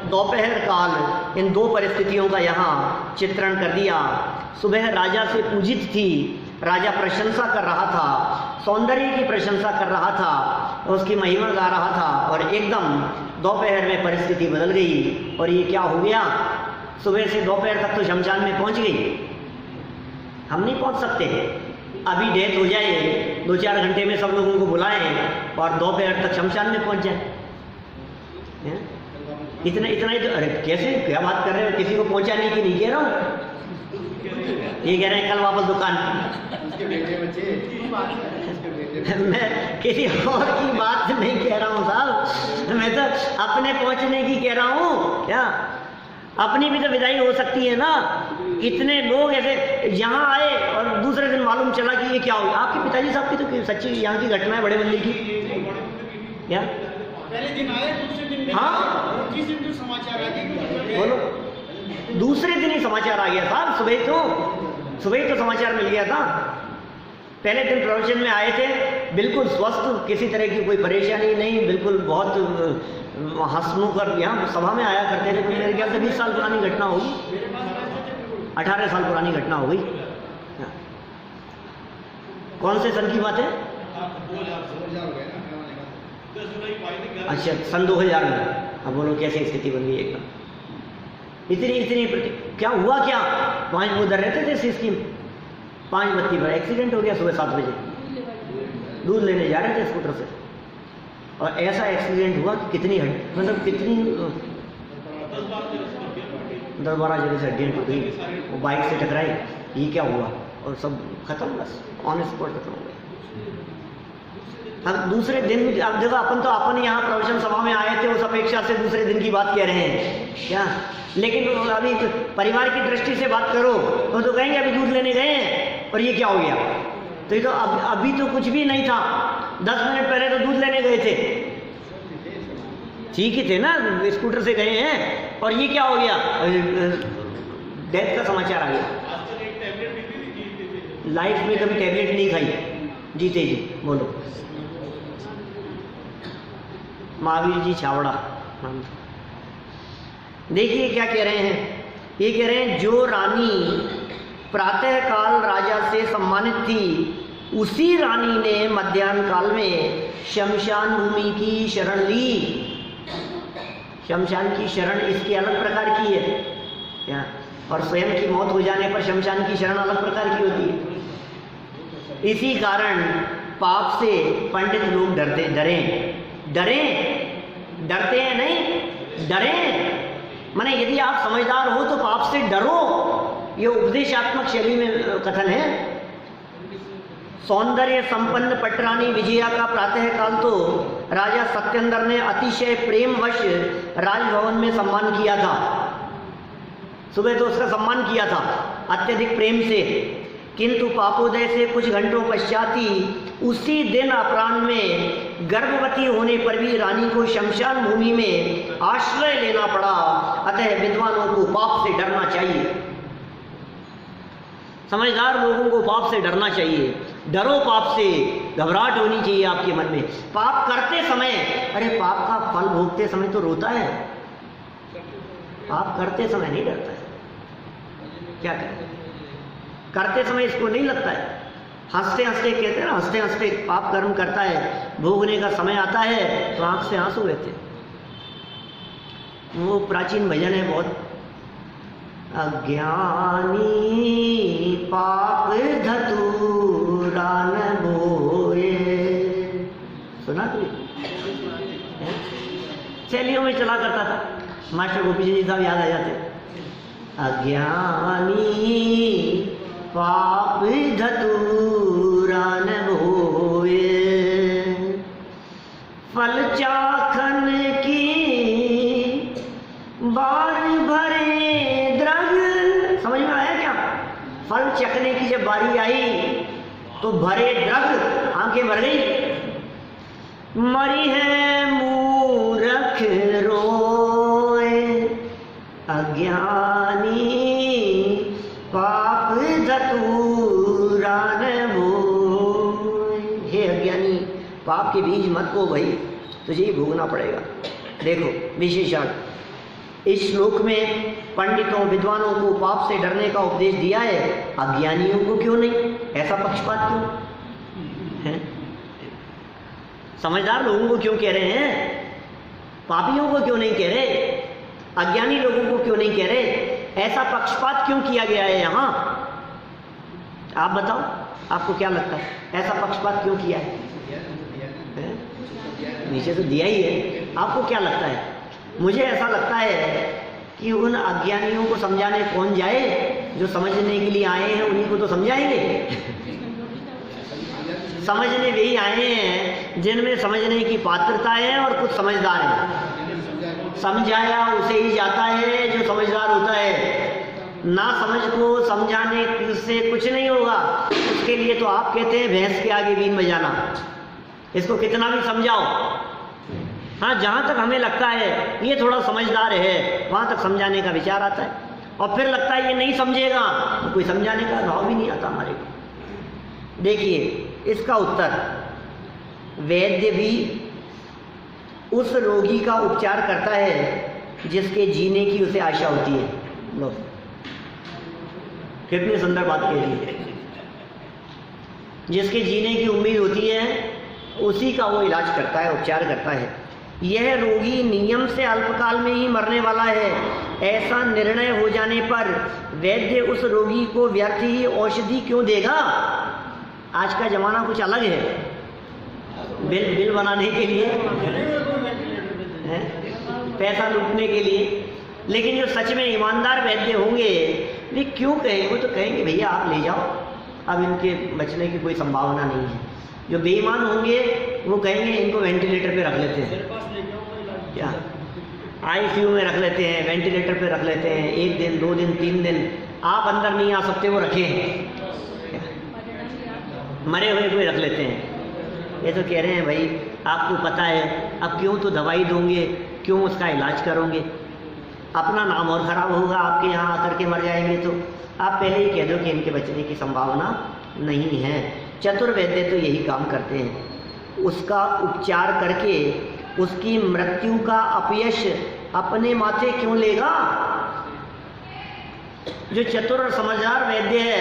Speaker 1: दोपहर काल, इन दो परिस्थितियों का यहाँ चित्रण कर दिया। सुबह राजा से पूजित थी, राजा प्रशंसा कर रहा था, सौंदर्य की प्रशंसा कर रहा था, उसकी महिमा गा रहा था, और एकदम दोपहर में परिस्थिति बदल गई। और ये क्या हो गया? सुबह से दोपहर तक तो शमशान में पहुंच गई। हम नहीं पहुंच सकते, अभी डेथ हो जाए, 2-4 घंटे में सब लोगों को बुलाएं और दोपहर तक शमशान में पहुंच जाए। इतना ही तो, अरे कैसे क्या बात कर रहे हो? किसी को पहुंचाने की नहीं कह रहा हूँ, ये कह रहे हैं कल वापस दुकान। मैं किसी और की बात नहीं कह रहा हूँ साहब, मैं तो अपने पहुंचने की कह रहा हूँ। क्या अपनी भी तो विदाई हो सकती है ना? इतने लोग ऐसे यहाँ आए और दूसरे दिन मालूम चला कि ये क्या हो गया। आपके पिताजी साहब की तो सच्ची यहाँ की घटना है, बड़े बल्ले की। क्या पहले दिन आए, दूसरे दिन
Speaker 2: हाँ, तीसरे दिन समाचार आए।
Speaker 1: बोलो। दूसरे दिन ही समाचार आ गया साहब, सुबह ही तो समाचार मिल गया था। पहले दिन प्रवचन में आए थे, बिल्कुल स्वस्थ, किसी तरह की कोई परेशानी नहीं, बिल्कुल बहुत हंसमुख कर, यहाँ सभा में आया करते थे। मेरे ख्याल से 20 साल पुरानी घटना होगी, 18 साल पुरानी घटना हो गई। कौन से सन की बात है? अच्छा, सन 2000 में। अब बोलो कैसे स्थिति बन गई एकदम, इतनी क्या हुआ क्या? वहाँ उधर रहते थे सिस्किम, 5 बत्ती पर एक्सीडेंट हो गया सुबह 7 बजे, दूध लेने जा रहे थे स्कूटर से, और ऐसा एक्सीडेंट हुआ कि कितनी 10-12 जगह से हड्डियाँ टूट गई, वो बाइक से टकराई, ये क्या हुआ, और सब खत्म, बस ऑन स्पॉट खत्म हो गया। अब दूसरे दिन, अब देखो अपन यहाँ प्रवचन सभा में आए थे, उस अपेक्षा से दूसरे दिन की बात कह रहे हैं क्या? लेकिन अभी परिवार की दृष्टि से बात करो तो कहेंगे अभी दूध लेने गए हैं और ये क्या हो गया। तो ये तो अभी तो कुछ भी नहीं था, 10 मिनट पहले तो दूध लेने गए थे, ठीक ही थे ना, स्कूटर से गए हैं, और ये क्या हो गया, डेथ का समाचार आ गया। लाइफ में कभी टैबलेट नहीं खाई, जीते जी। बोलो महावीर जी छावड़ा। देखिए क्या कह रहे हैं, ये कह रहे हैं जो रानी प्रातःकाल राजा से सम्मानित थी, उसी रानी ने मध्याह्न काल में शमशान भूमि की शरण ली। शमशान की शरण इसकी अलग प्रकार की है क्या? और स्वयं की मौत हो जाने पर शमशान की शरण अलग प्रकार की होती है। इसी कारण पाप से पंडित लोग डरते हैं नहीं, डरें। माने यदि आप समझदार हो तो पाप से डरो, ये उपदेशात्मक शैली में कथन है। सौंदर्य संपन्न पटरानी विजया का प्रातःकाल तो राजा सत्येंद्र ने अतिशय प्रेमवश राजभवन में सम्मान किया था। सुबह तो उसका सम्मान किया था अत्यधिक प्रेम से, किंतु पापोदय से कुछ घंटों पश्चात ही उसी दिन अपराह्न में गर्भवती होने पर भी रानी को शमशान भूमि में आश्रय लेना पड़ा। अतः विद्वानों को पाप से डरना चाहिए, समझदार लोगों को पाप से डरना चाहिए। डरो पाप से, घबराहट होनी चाहिए आपके मन में। पाप करते समय, अरे पाप का फल भोगते समय तो रोता है, पाप करते समय नहीं डरता है। क्या करें, करते समय इसको नहीं लगता है, हंसते हंसते कहते हैं ना, हंसते हंसते पाप कर्म करता है, भोगने का समय आता है तो आंख से आंसू बहते। वो प्राचीन भजन है बहुत, अज्ञानी पाप धतूरा न बोए, सुना तुम? शैलियों में चला करता था, मास्टर गोपी जी साहब याद आ जाते। अज्ञानी पाप धतूरा न बोए, फल चाखन की बार भरे द्रग। समझ में आया क्या? फल चखने की जब बारी आई तो भरे द्रग, आंखें भर गई। मरी है मूर्ख रोए, अज्ञानी पाप धतूरा न बोए। हे अज्ञानी, पाप के बीज मत को भाई, तुझे ही भोगना पड़ेगा। देखो विशेषण इस श्लोक में पंडितों विद्वानों को पाप से डरने का उपदेश दिया है, अज्ञानियों को क्यों नहीं? ऐसा पक्षपात क्यों है? समझदार लोगों को क्यों कह रहे हैं? पापियों को क्यों नहीं कह रहे? अज्ञानी लोगों को क्यों नहीं कह रहे? ऐसा पक्षपात क्यों किया गया है यहाँ? आप बताओ, आपको क्या लगता है ऐसा पक्षपात क्यों किया है? नीचे तो दिया ही है, आपको क्या लगता है? मुझे ऐसा लगता है कि उन अज्ञानियों को समझाने कौन जाए, जो समझने के लिए आए हैं उन्हीं को तो समझाएंगे। समझने वही आए हैं जिनमें समझने की पात्रता है और कुछ समझदार है। समझाया उसे ही जाता है जो समझदार होता है। ना समझ को समझाने से कुछ नहीं होगा, उसके लिए तो आप कहते हैं भैंस के आगे बीन बजाना, इसको कितना भी समझाओ। हाँ, जहाँ तक हमें लगता है ये थोड़ा समझदार है, वहाँ तक समझाने का विचार आता है। और फिर लगता है ये नहीं समझेगा, तो कोई समझाने का भाव भी नहीं आता हमारे को। देखिए इसका उत्तर, वैद्य भी उस रोगी का उपचार करता है जिसके जीने की उसे आशा होती है। लो कितनी सुंदर बात कह रही है। जिसके जीने की उम्मीद होती है उसी का वो इलाज करता है, उपचार करता है। यह रोगी नियम से अल्पकाल में ही मरने वाला है, ऐसा निर्णय हो जाने पर वैद्य उस रोगी को व्यर्थ ही औषधि क्यों देगा? आज का जमाना कुछ अलग है, बिल बनाने के लिए है? पैसा लूटने के लिए। लेकिन जो सच में ईमानदार वैद्य होंगे वे क्यों कहेंगे? वो तो कहेंगे भैया आप ले जाओ, अब इनके बचने की कोई संभावना नहीं है। जो बेईमान होंगे वो कहेंगे इनको वेंटिलेटर पे रख लेते हैं, क्या आईसीयू में रख लेते हैं, वेंटिलेटर पे रख लेते हैं, 1 दिन 2 दिन 3 दिन आप अंदर नहीं आ सकते, वो रखें, मरे हुए कोई रख लेते हैं। ये तो कह रहे हैं भाई आपको पता है, अब क्यों तो दवाई दोगे, क्यों उसका इलाज करोगे, अपना नाम और ख़राब होगा, आपके यहाँ आकर के मर जाएंगे। तो आप पहले ही कह दो कि इनके बचने की संभावना नहीं है। चतुर्वैद्य तो यही काम करते हैं, उसका उपचार करके उसकी मृत्यु का अपयश अपने माथे क्यों लेगा? जो चतुर और समझदार वैद्य है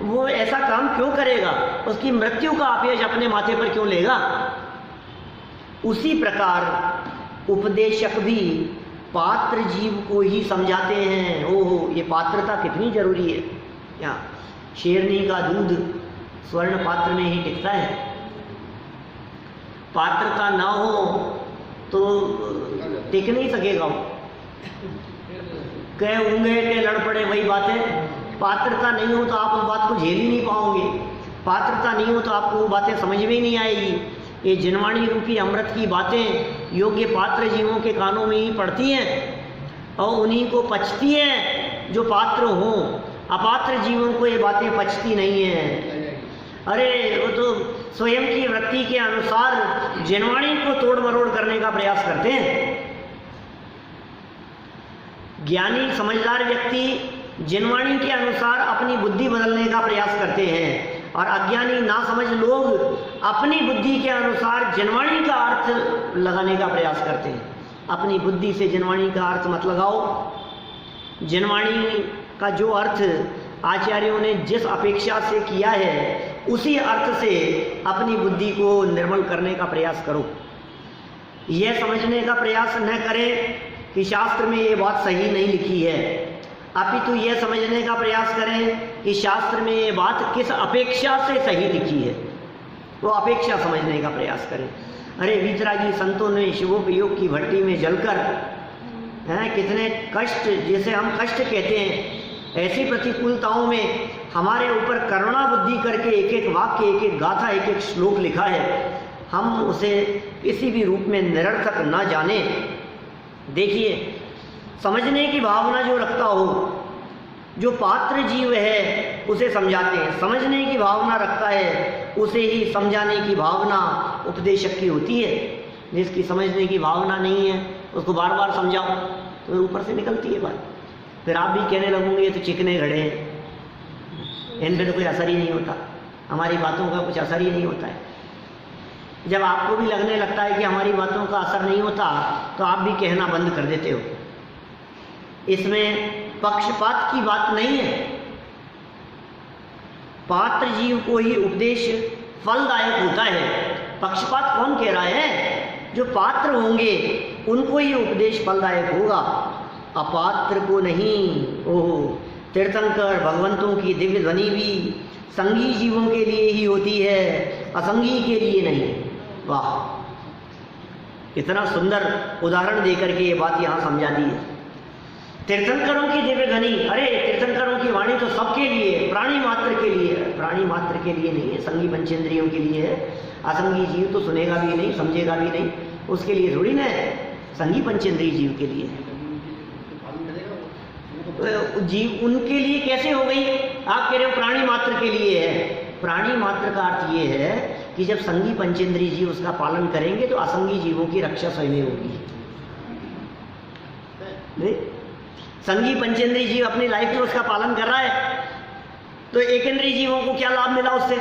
Speaker 1: वो ऐसा काम क्यों करेगा? उसकी मृत्यु का अपयश अपने माथे पर क्यों लेगा? उसी प्रकार उपदेशक भी पात्र जीव को ही समझाते हैं। ओहो ये पात्रता कितनी जरूरी है। क्या शेरनी का दूध स्वर्ण पात्र में ही टिकता है? पात्रता ना हो तो टिक नहीं सकेगा वो। कह होंगे के लड़ पड़े वही बातें। पात्रता नहीं हो तो आप उस बात को झेल ही नहीं पाओगे, पात्रता नहीं हो तो आपको वो बातें समझ में ही नहीं आएगी। ये जिनवाणी रूपी अमृत की बातें योग्य पात्र जीवों के कानों में ही पड़ती हैं और उन्हीं को पचती हैं जो पात्र हों। अपात्र जीवों को ये बातें पचती नहीं हैं। अरे वो तो स्वयं की वृत्ति के अनुसार जिनवाणी को तोड़ मरोड़ करने का प्रयास करते हैं। ज्ञानी समझदार व्यक्ति जिनवाणी के अनुसार अपनी बुद्धि बदलने का प्रयास करते हैं और अज्ञानी नासमझ लोग अपनी बुद्धि के अनुसार जिनवाणी का अर्थ लगाने का प्रयास करते हैं। अपनी बुद्धि से जिनवाणी का अर्थ मत लगाओ। जिनवाणी का जो अर्थ आचार्यों ने जिस अपेक्षा से किया है उसी अर्थ से अपनी बुद्धि को निर्मल करने का प्रयास करो। यह समझने का प्रयास न करें कि शास्त्र में ये बात सही नहीं लिखी है, अपितु यह समझने का प्रयास करें कि शास्त्र में ये बात किस अपेक्षा से सही लिखी है। वो अपेक्षा समझने का प्रयास करें। अरे वीतरागी संतों ने शिवोपयोग की भट्टी में जलकर कितने कष्ट, जिसे हम कष्ट कहते हैं, ऐसी प्रतिकूलताओं में हमारे ऊपर करुणा बुद्धि करके एक एक वाक्य, एक एक गाथा, एक एक श्लोक लिखा है। हम उसे किसी भी रूप में निरर्थक न जाने। देखिए समझने की भावना जो रखता हो, जो पात्र जीव है उसे समझाते हैं। समझने की भावना रखता है उसे ही समझाने की भावना उपदेशक की होती है। जिसकी समझने की भावना नहीं है उसको बार बार समझाओ तो ऊपर से निकलती है बात। फिर आप भी कहने लगोगे ये तो चिकने घड़े हैं, इन पर तो कोई असर ही नहीं होता, हमारी बातों का कुछ असर ही नहीं होता है। जब आपको भी लगने लगता है कि हमारी बातों का असर नहीं होता तो आप भी कहना बंद कर देते हो। इसमें पक्षपात की बात नहीं है। पात्र जीव को ही उपदेश फलदायक होता है। पक्षपात कौन कह रहा है? जो पात्र होंगे उनको ही उपदेश फलदायक होगा, अपात्र को नहीं। ओहो तीर्थंकर भगवंतों की दिव्य ध्वनि भी संगी जीवों के लिए ही होती है, असंगी के लिए नहीं। वाह कितना सुंदर उदाहरण देकर के ये बात यहाँ समझा दी है। तीर्थंकरों की दिव्य ध्वनि, अरे तीर्थंकरों की वाणी तो सबके लिए है, प्राणी मात्र के लिए है। प्राणी मात्र के लिए नहीं है, संगी पंचेंद्रियों के लिए है। असंगी जीव तो सुनेगा भी नहीं, समझेगा भी नहीं, उसके लिए थोड़ी ना है। संगी पंचेंद्रिय जीव के लिए है। जीव उनके लिए कैसे हो गई? आप कह रहे हो प्राणी मात्र के लिए है। प्राणी मात्र का अर्थ ये है कि जब संगी पंचेंद्रिय जीव उसका पालन करेंगे तो असंगी जीवों की रक्षा स्वयं होगी। संगी पंचेंद्रीय जीव अपनी लाइफ में उसका पालन कर रहा है, तो एकेंद्रीय जीवों को क्या लाभ मिला उससे?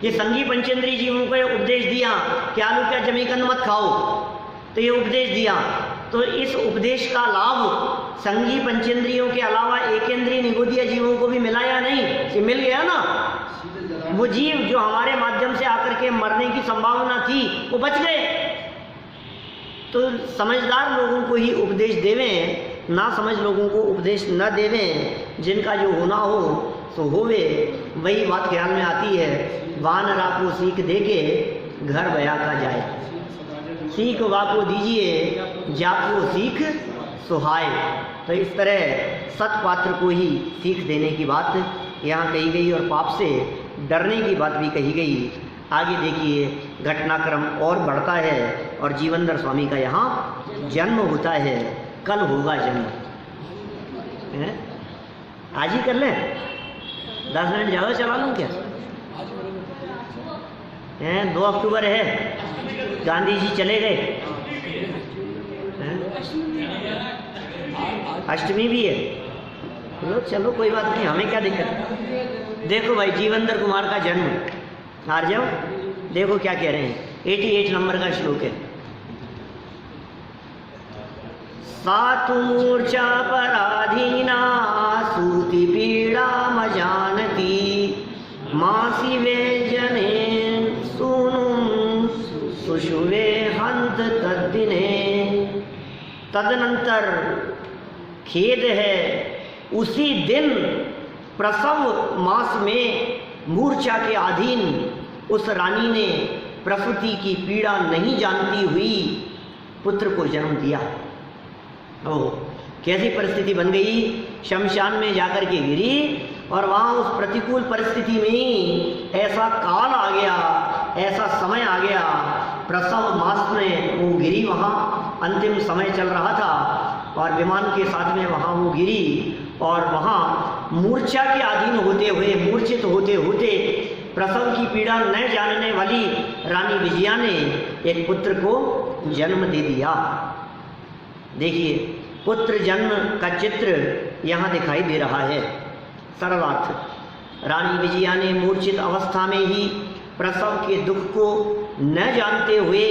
Speaker 1: ये संगी पंचेंद्रीय जीवों को उपदेश दिया कि आलू प्याज जमीकंद मत खाओ, तो ये उपदेश दिया, तो इस उपदेश का लाभ संगी पंचेंद्रियों के अलावा एकेंद्रीय निगोदीय जीवों को भी मिला या नहीं? ये मिल गया ना। वो जीव जो हमारे माध्यम से आकर के मरने की संभावना थी वो बच गए। तो समझदार लोगों को ही उपदेश देवें, ना समझ लोगों को उपदेश न देवें। जिनका जो होना हो तो होवे। वही बात ख्याल में आती है, वानरा को सीख दे के घर बया का जाए। सीख वाको दीजिए जाको सीख सुहाए। तो इस तरह सत्पात्र को ही सीख देने की बात यहाँ कही गई और पाप से डरने की बात भी कही गई। आगे देखिए घटनाक्रम और बढ़ता है और जीवनधर स्वामी का यहाँ जन्म होता है। कल होगा जन्म, आज ही कर लें, 10 मिनट ज़्यादा चला लूँ क्या? 2 अक्टूबर है, गांधी जी चले गए, अष्टमी भी है। चलो कोई बात नहीं, हमें क्या दिक्कत है। देखो भाई जीवनधर कुमार का जन्म, हार जाओ, देखो क्या कह रहे हैं। 88 नंबर का श्लोक है। सातु मूर्छा पराधीना सूति पीड़ा मजानती मासी वे जने सुनुम सुषुवे हंत तद्दिने। तदनंतर खेद है, उसी दिन प्रसव मास में मूर्छा के अधीन उस रानी ने प्रसूति की पीड़ा नहीं जानती हुई पुत्र को जन्म दिया। ओह, कैसी परिस्थिति बन गई। शमशान में जाकर के गिरी और वहाँ उस प्रतिकूल परिस्थिति में ऐसा काल आ गया, ऐसा समय आ गया, प्रसव मास में वो गिरी। वहाँ अंतिम समय चल रहा था और विमान के साथ में वहाँ वो गिरी और वहाँ मूर्छा के अधीन होते हुए, मूर्छित होते होते प्रसव की पीड़ा न जानने वाली रानी विजया ने एक पुत्र को जन्म दे दिया। देखिए पुत्र जन्म का चित्र यहाँ दिखाई दे रहा है। सरल अर्थ, रानी विजया ने मूर्छित अवस्था में ही प्रसव के दुख को न जानते हुए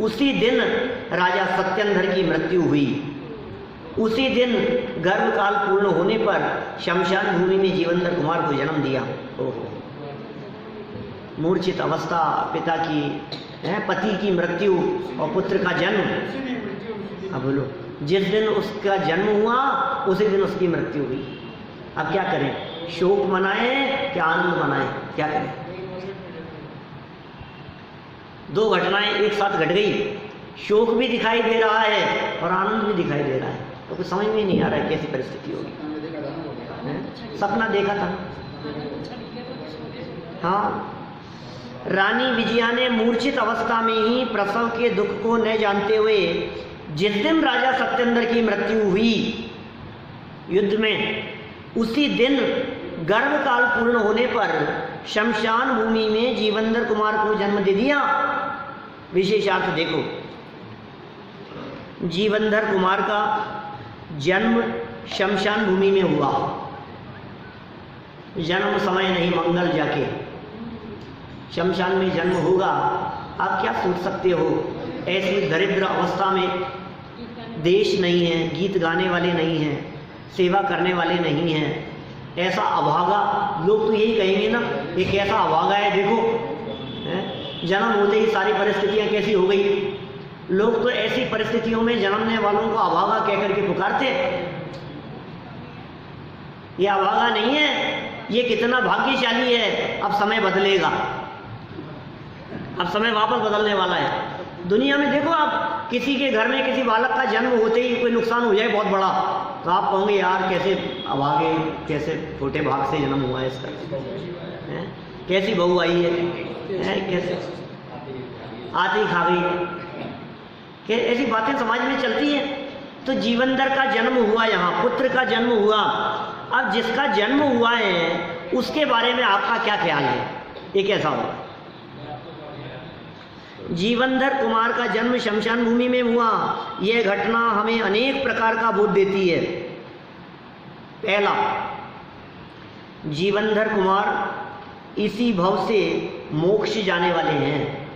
Speaker 1: उसी दिन राजा सत्येंद्र की मृत्यु हुई। उसी दिन गर्भकाल पूर्ण होने पर शमशान भूमि में जीवनधर कुमार को जन्म दिया। ओहो, मूर्छित अवस्था, पिता की पति की मृत्यु और पुत्र का जन्म। अब बोलो, जिस दिन उसका जन्म हुआ उसी दिन उसकी मृत्यु हुई। अब क्या करें, शोक मनाएं क्या आनंद मनाएं, क्या करें? 2 घटनाएं एक साथ घट गई, शोक भी दिखाई दे रहा है और आनंद भी दिखाई दे रहा है। तो कुछ समझ में नहीं आ रहा है कैसी परिस्थिति होगी। सपना देखा था। हाँ, रानी विजया ने मूर्छित अवस्था में ही प्रसव के दुख को न जानते हुए जिस दिन राजा सत्येंद्र की मृत्यु हुई युद्ध में, उसी दिन गर्भकाल पूर्ण होने पर शमशान भूमि में जीवनधर कुमार को जन्म दे दिया। विशेषार्थ देखो, जीवनधर कुमार का जन्म शमशान भूमि में हुआ। जन्म समय नहीं मंगल जाके शमशान में जन्म होगा। आप क्या सोच सकते हो, ऐसी दरिद्र अवस्था में, देश नहीं है, गीत गाने वाले नहीं हैं, सेवा करने वाले नहीं हैं, ऐसा अभागा, लोग तो यही कहेंगे ना, ये कैसा अभागा है, देखो जन्म होते ही सारी परिस्थितियां कैसी हो गई। लोग तो ऐसी परिस्थितियों में जन्मने वालों को अभागा कह करके पुकारते। ये अभागा नहीं है, ये कितना भाग्यशाली है। अब समय बदलेगा, अब समय वापस बदलने वाला है। दुनिया में देखो, आप किसी के घर में किसी बालक का जन्म होते ही कोई नुकसान हो जाए बहुत बड़ा, तो आप कहोगे यार कैसे अभागे, कैसे छोटे भाग से जन्म हुआ है इसका, कैसी बहू आई है, कैसे आती खा गई, ऐसी बातें समाज में चलती हैं। तो जीवनधर का जन्म हुआ, यहाँ पुत्र का जन्म हुआ। अब जिसका जन्म हुआ है उसके बारे में आपका क्या ख्याल है, ये कैसा होगा? जीवनधर कुमार का जन्म शमशान भूमि में हुआ, यह घटना हमें अनेक प्रकार का बोध देती है। पहला, जीवनधर कुमार इसी भव से मोक्ष जाने वाले हैं,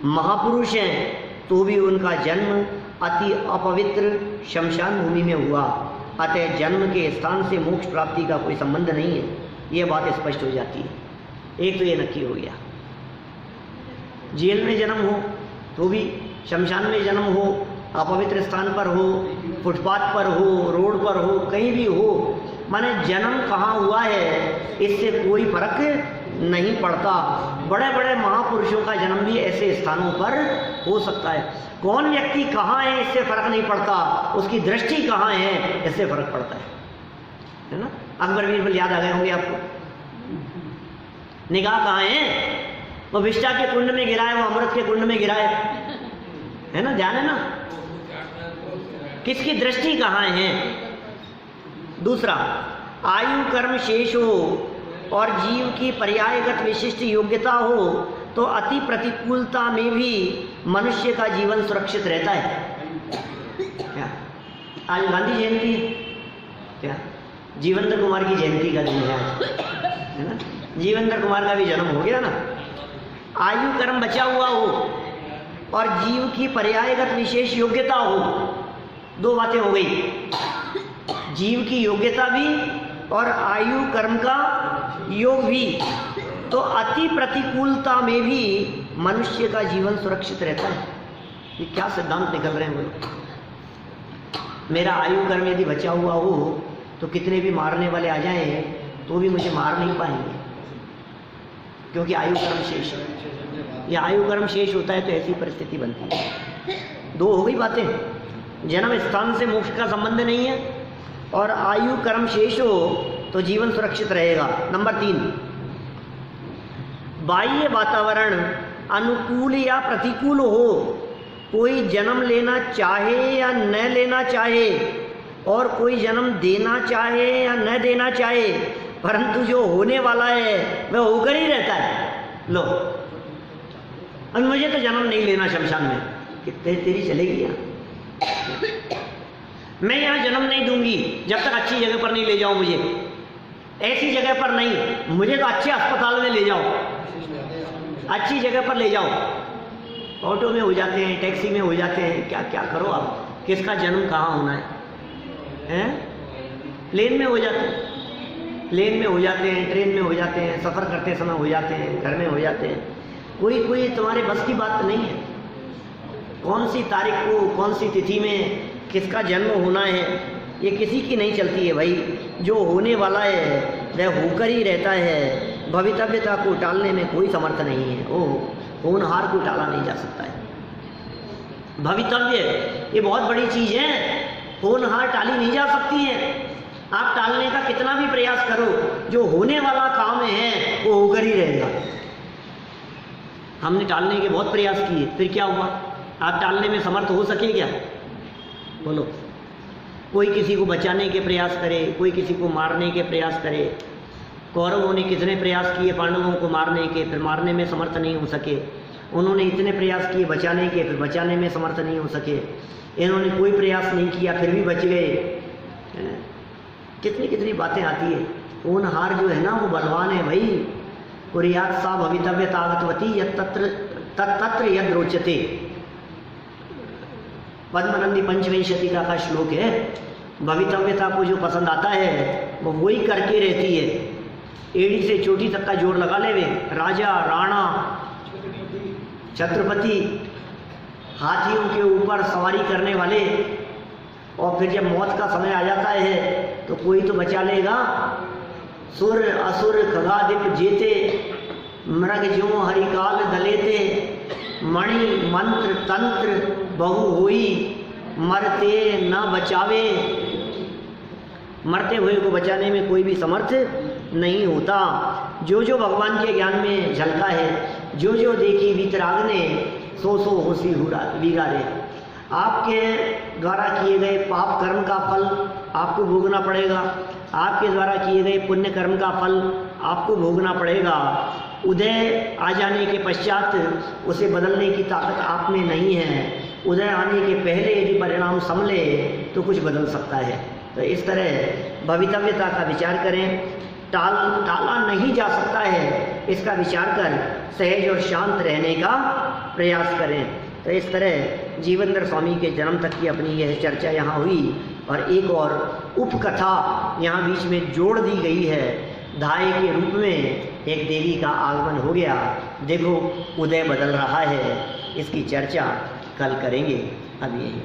Speaker 1: महापुरुष हैं, तो भी उनका जन्म अति अपवित्र शमशान भूमि में हुआ, अतः जन्म के स्थान से मोक्ष प्राप्ति का कोई संबंध नहीं है। यह बात स्पष्ट हो जाती है। एक तो ये नक्की हो गया, जेल में जन्म हो तो भी, शमशान में जन्म हो, अपवित्र स्थान पर हो, फुटपाथ पर हो, रोड पर हो, कहीं भी हो, माने जन्म कहाँ हुआ है इससे कोई फर्क नहीं पड़ता। बड़े बड़े महापुरुषों का जन्म भी ऐसे स्थानों पर हो सकता है। कौन व्यक्ति कहाँ है इससे फर्क नहीं पड़ता, उसकी दृष्टि कहाँ है इससे फर्क पड़ता है ना। अकबर बीरबल याद आ गए होंगे आपको। निगाह कहाँ है, वो विष्टा के कुंड में गिराए, वो अमृत के कुंड में गिराए, है ना, ध्यान है ना, किसकी दृष्टि कहाँ है। दूसरा, आयु कर्म शेष हो और जीव की पर्यायगत विशिष्ट योग्यता हो तो अति प्रतिकूलता में भी मनुष्य का जीवन सुरक्षित रहता है। क्या आज गांधी जयंती है, क्या जीवनधर कुमार की जयंती का दिन है ना, जीवनधर कुमार का भी जन्म हो गया ना। आयु कर्म बचा हुआ हो और जीव की पर्यायगत विशेष योग्यता हो, दो बातें हो गई, जीव की योग्यता भी और आयु कर्म का योग भी, तो अति प्रतिकूलता में भी मनुष्य का जीवन सुरक्षित रहता है। ये क्या सिद्धांत निकल रहे हैं वो लोग। मेरा आयु कर्म यदि बचा हुआ हो तो कितने भी मारने वाले आ जाएं तो भी मुझे मार नहीं पाएंगे, क्योंकि आयु कर्म शेष है। या आयु कर्म शेष होता है तो ऐसी परिस्थिति बनती है। दो हो गई बातें, जन्म स्थान से मोक्ष का संबंध नहीं है और आयु कर्म शेष हो तो जीवन सुरक्षित रहेगा। नंबर 3, बाह्य वातावरण अनुकूल या प्रतिकूल हो, कोई जन्म लेना चाहे या न लेना चाहे और कोई जन्म देना चाहे या न देना चाहे, परंतु जो होने वाला है वह होकर ही रहता है। लो, अब मुझे तो जन्म नहीं लेना शमशान में, कितने तेरी चलेगी यहाँ, मैं यहाँ जन्म नहीं दूंगी जब तक अच्छी जगह पर नहीं ले जाओ मुझे, ऐसी जगह पर नहीं, मुझे तो अच्छे अस्पताल में ले जाओ, अच्छी जगह पर ले जाओ। ऑटो में हो जाते हैं, टैक्सी में हो जाते हैं, क्या क्या करो आप, किसका जन्म कहाँ होना है? प्लेन में हो जाते हैं, प्लेन में हो जाते हैं, ट्रेन में हो जाते हैं, सफ़र करते समय हो जाते हैं, घर में हो जाते हैं, कोई तुम्हारे बस की बात नहीं है। कौन सी तारीख को, कौन सी तिथि में किसका जन्म होना है ये किसी की नहीं चलती है भाई। जो होने वाला है वह होकर ही रहता है, भवितव्यता को टालने में कोई समर्थ नहीं है। होनहार को टाला नहीं जा सकता है। भवितव्य ये बहुत बड़ी चीज़ है, होनहार टाली नहीं जा सकती है। आप टालने का कितना भी प्रयास करो, जो होने वाला काम है वो होकर ही रहेगा। हमने टालने के बहुत प्रयास किए, फिर क्या हुआ? आप टालने में समर्थ हो सके क्या? बोलो। कोई किसी को बचाने के प्रयास करे, कोई किसी को मारने के प्रयास करे। कौरवों ने कितने प्रयास किए पांडवों को मारने के, फिर मारने में समर्थ नहीं हो सके। उन्होंने इतने प्रयास किए बचाने के, फिर बचाने में समर्थ नहीं हो सके। इन्होंने कोई प्रयास नहीं किया फिर भी बच गए। कितनी कितनी बातें आती है। होनहार जो है ना वो बलवान है भाई। कुर्यात सा भवितव्य तागतवती तत्र यद रोचते, पद्मनंदी पंचविंशतिका का श्लोक है। भवितव्यता को जो पसंद आता है वो वही करके रहती है। एड़ी से चोटी तक का जोर लगा ले वे, राजा, राणा, छत्रपति, हाथियों के ऊपर सवारी करने वाले, और फिर जब मौत का समय आ जाता है तो कोई तो बचा लेगा। सुर असुर खगादिप जेते, मृग ज्यों हरिकाल दलेते, मणि मंत्र तंत्र बहु होई, मरते न बचावे। मरते हुए को बचाने में कोई भी समर्थ नहीं होता। जो जो भगवान के ज्ञान में झलका है, जो जो देखी वीतराग ने, सो सो होशी विगारे। आपके द्वारा किए गए पाप कर्म का फल आपको भोगना पड़ेगा, आपके द्वारा किए गए पुण्य कर्म का फल आपको भोगना पड़ेगा। उदय आ जाने के पश्चात उसे बदलने की ताकत आप में नहीं है। उदय आने के पहले यदि परिणाम संभले तो कुछ बदल सकता है। तो इस तरह भवितव्यता का विचार करें, टाला नहीं जा सकता है, इसका विचार कर सहज और शांत रहने का प्रयास करें। तो इस तरह जीवनधर स्वामी के जन्म तक की अपनी यह चर्चा यहाँ हुई और एक और उपकथा यहाँ बीच में जोड़ दी गई है। धाय के रूप में एक देवी का आगमन हो गया, देखो उदय बदल रहा है। इसकी चर्चा कल करेंगे। अब यही